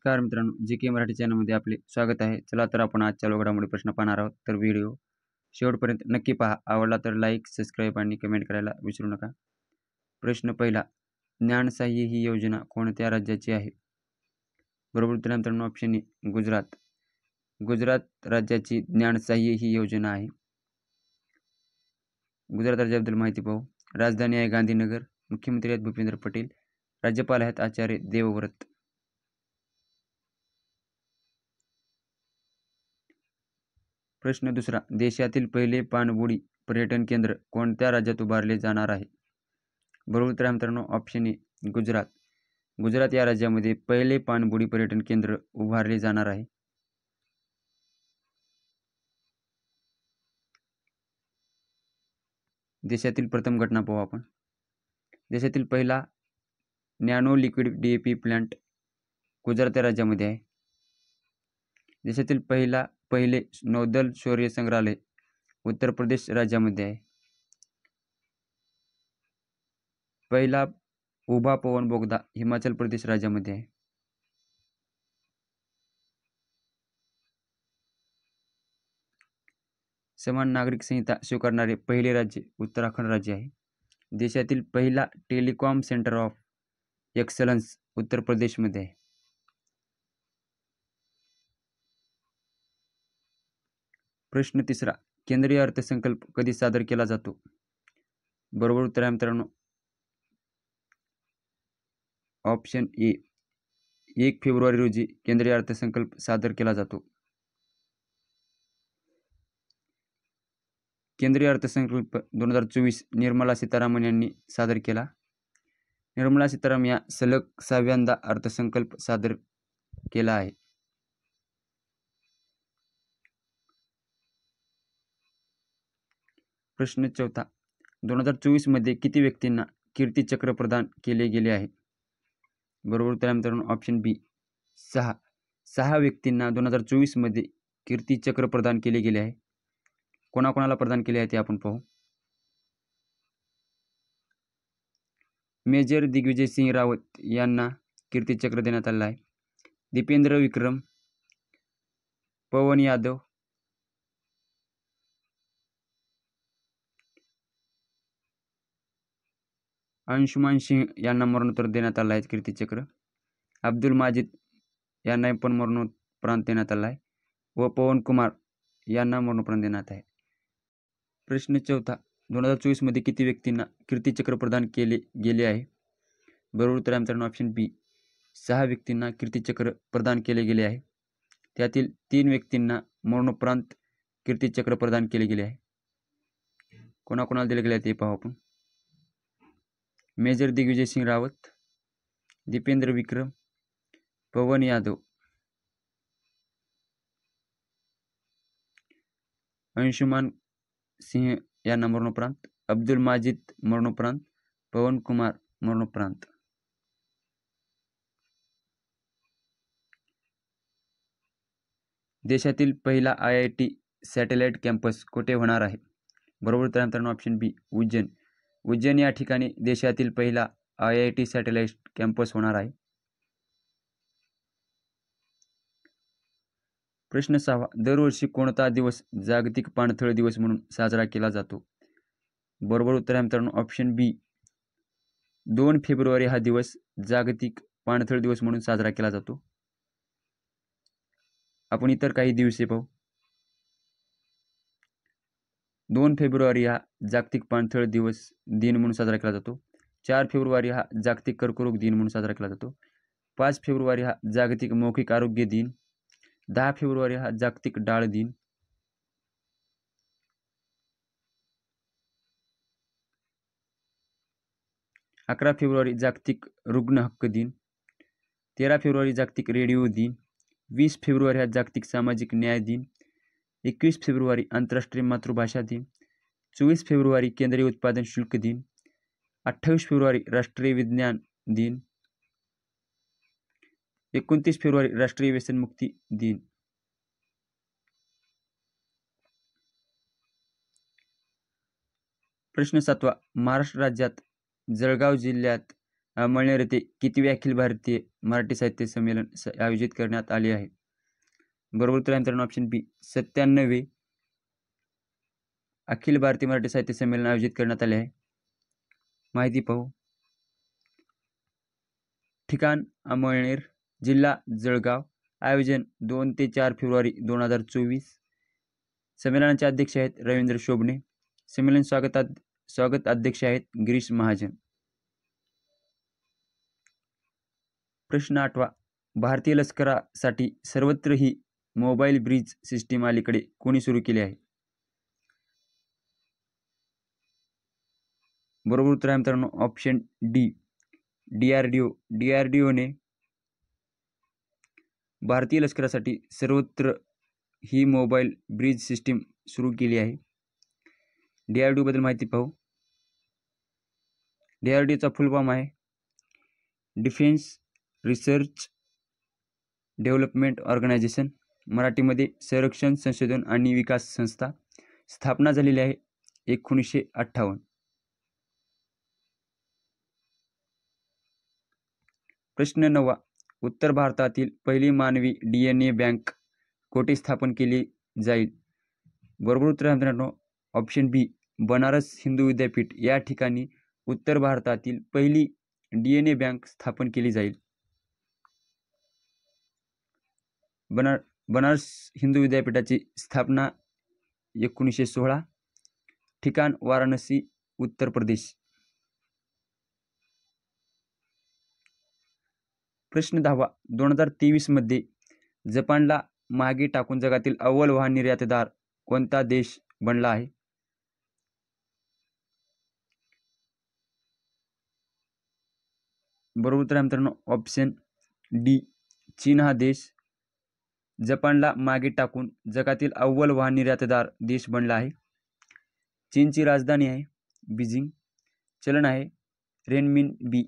नमस्कार मित्रांनो, जी.के. मराठी चॅनलमध्ये आपले स्वागत आहे. चला तर आपण आजच्या घडामोडी प्रश्न पाहणार आहोत. तर व्हिडिओ शेवटपर्यंत नक्की पहा. आवडला तर लाईक, सबस्क्राईब आणि कमेंट करायला विसरू नका. प्रश्न पहिला, ज्ञानसाह्य ही योजना कोणत्या राज्याची आहे? बरोबर उत्तर आहे मित्रांनो ऑप्शन ए गुजरात. गुजरात राज्याची ज्ञानसाह्य ही योजना आहे. गुजरात राज्याबद्दल माहिती पाहू. राजधानी आहे गांधीनगर. मुख्यमंत्री आहेत भूपेंद्र पटेल. राज्यपाल आहेत आचार्य देवव्रत. प्रश्न दुसरा, देशातील पहिले पाणबुडी पर्यटन केंद्र कोणत्या राज्यात उभारले जाणार आहे? बरोबर उत्तर आहे मित्रांनो ऑप्शन ए गुजरात. गुजरात या राज्यामध्ये पहिले पाणबुडी पर्यटन केंद्र उभारले जाणार आहे. देशातील प्रथम घटना पाहू आपण. देशातील पहिला nano liquid DAP plant Gujarat या राज्यामध्ये आहे. देशातील पहिले नौदल शौर्य संग्रहालय उत्तर प्रदेश राज्यामध्ये आहे. पहिला उभा पवन बोगदा हिमाचल प्रदेश राज्यामध्ये आहे. समान नागरिक संहिता स्वीकारणारे पहिले राज्य उत्तराखंड राज्य आहे. देशातील पहिला टेलिकॉम सेंटर ऑफ एक्सलन्स उत्तर प्रदेशमध्ये आहे. प्रश्न तिसरा, केंद्रीय अर्थसंकल्प कधी सादर केला जातो? बरोबर उत्तर आहे मित्रांनो ऑप्शन ए 1 फेब्रुवारी रोजी केंद्रीय अर्थसंकल्प सादर केला जातो. केंद्रीय अर्थसंकल्प 2024 निर्मला सीतारामन यांनी सादर केला. निर्मला सीतारामन या सलग 6व्यांदा अर्थसंकल्प सादर केला आहे. प्रश्न चौथा, 2024 मध्ये किती व्यक्तींना कीर्तीचक्र प्रदान केले गेले आहे? बरोबर उत्तर आहे मित्रांनो ऑप्शन बी 6 व्यक्तींना 2024 मध्ये कीर्तीचक्र प्रदान केले गेले आहे. कोणाकोणाला प्रदान केले आहे ते आपण पाहू. मेजर दिग्विजय सिंह रावत यांना कीर्तीचक्र देण्यात आलं आहे. दीपेंद्र विक्रम, पवन यादव, अंशुमान सिंह यांना मरणोत्तर देण्यात आलं आहे कीर्तीचक्र. अब्दुल माजिद यांना पण मरणोपरांत देण्यात आला आहे व पवन कुमार यांना मरणोपरांत देण्यात आहे. प्रश्न चौथा, 2024 मध्ये किती व्यक्तींना कीर्तीचक्र प्रदान केले गेले आहे? बरोबर उत्तर आहे मित्रांनो ऑप्शन बी 6 व्यक्तींना कीर्तीचक्र प्रदान केले गेले आहे. त्यातील 3 व्यक्तींना मरणोपरांत कीर्तीचक्र प्रदान केले गेले आहे. कोणाकोणाला दिले गेले आहे ते पाहू आपण. मेजर दिग्विजय सिंह रावत, दीपेंद्र विक्रम, पवन यादव, अंशुमान सिंह यांना मरणोपरांत, अब्दुल माजिद मरणोपरांत, पवन कुमार मरणोपरांत. देशातील पहिला IIT सॅटेलाइट कॅम्पस कुठे होणार आहे? बरोबर उत्तर मित्रांनो ऑप्शन बी उज्जैन. उज्जैन या ठिकाणी देशातील पहिला IIT सॅटेलाइट कॅम्पस होणार आहे. प्रश्न 6, दरवर्षी कोणता दिवस जागतिक पाणथळ दिवस म्हणून साजरा केला जातो? बरोबर उत्तर आहे मित्रांनो ऑप्शन बी 2 फेब्रुवारी हा दिवस जागतिक पाणथळ दिवस म्हणून साजरा केला जातो. आपण इतर काही दिवसे पाहू. 2 फेब्रुवारी हा जागतिक पाणथळ दिवस दिन म्हणून साजरा केला जातो. 4 फेब्रुवारी हा जागतिक कर्करोग दिन म्हणून साजरा केला जातो. 5 फेब्रुवारी हा जागतिक मौखिक आरोग्य दिन. 10 फेब्रुवारी हा जागतिक डाळ दिन. 11 फेब्रुवारी जागतिक रुग्ण हक्क दिन. 13 फेब्रुवारी जागतिक रेडिओ दिन. 20 फेब्रुवारी हा जागतिक सामाजिक न्याय दिन. 21 फेब्रुवारी आंतरराष्ट्रीय मातृभाषा दिन. 24 फेब्रुवारी केंद्रीय उत्पादन शुल्क दिन. 28 फेब्रुवारी राष्ट्रीय विज्ञान दिन. 29 फेब्रुवारी राष्ट्रीय व्यसनमुक्ती दिन. प्रश्न 7, महाराष्ट्र राज्यात जळगाव जिल्ह्यात अमळनेर येथे कितवे अखिल भारतीय मराठी साहित्य संमेलन आयोजित करण्यात आले आहे? बरोबर उत्तर आहे मित्रांनो ऑप्शन बी 97वे अखिल भारतीय मराठी साहित्य संमेलन आयोजित करण्यात आले आहे. माहिती पाहू. ठिकाण अमळनेर, जिल्हा जळगाव. आयोजन 2 ते 4 फेब्रुवारी 2024. संमेलनाचे अध्यक्ष आहेत रवींद्र शोभणे. संमेलन स्वागत अध्यक्ष आहेत गिरीश महाजन. प्रश्न 8वा. भारतीय लष्करासाठी सर्वत्र ही मोबाईल ब्रिज सिस्टीम अलीकडे कोणी सुरू केली आहे? बरोबर उत्तर आहे मित्रांनो ऑप्शन डी DRDO. DRDOने भारतीय लष्करासाठी सर्वत्र ही मोबाईल ब्रिज सिस्टीम सुरू केली आहे. DRDO बद्दल माहिती पाहू. DRDOचा फुल फॉर्म आहे डिफेन्स रिसर्च डेव्हलपमेंट ऑर्गनायझेशन, मराठीमध्ये संरक्षण संशोधन आणि विकास संस्था. स्थापना झालेली आहे 1958. प्रश्न 9वा. उत्तर भारतातील पहिली मानवी DNA बँक कोठे स्थापन केली जाईल? बरोबर उत्तर आहे मित्रांनो ऑप्शन बी बनारस हिंदू विद्यापीठ या ठिकाणी उत्तर भारतातील पहिली DNA बँक स्थापन केली जाईल. बनारस हिंदू विद्यापीठाची स्थापना 1916. ठिकाण वाराणसी, उत्तर प्रदेश. प्रश्न 10वा. 2023 मध्ये जपानला मागे टाकून जगातील अव्वल वाहन निर्यातदार कोणता देश बनला आहे? बरोबर उत्तर आहे मित्रांनो ऑप्शन डी चीन हा देश जपानला मागे टाकून जगातील अव्वल वाहन निर्यातदार देश बनला आहे. चीनची राजधानी आहे बीजिंग. चलन आहे रेनमिन बी.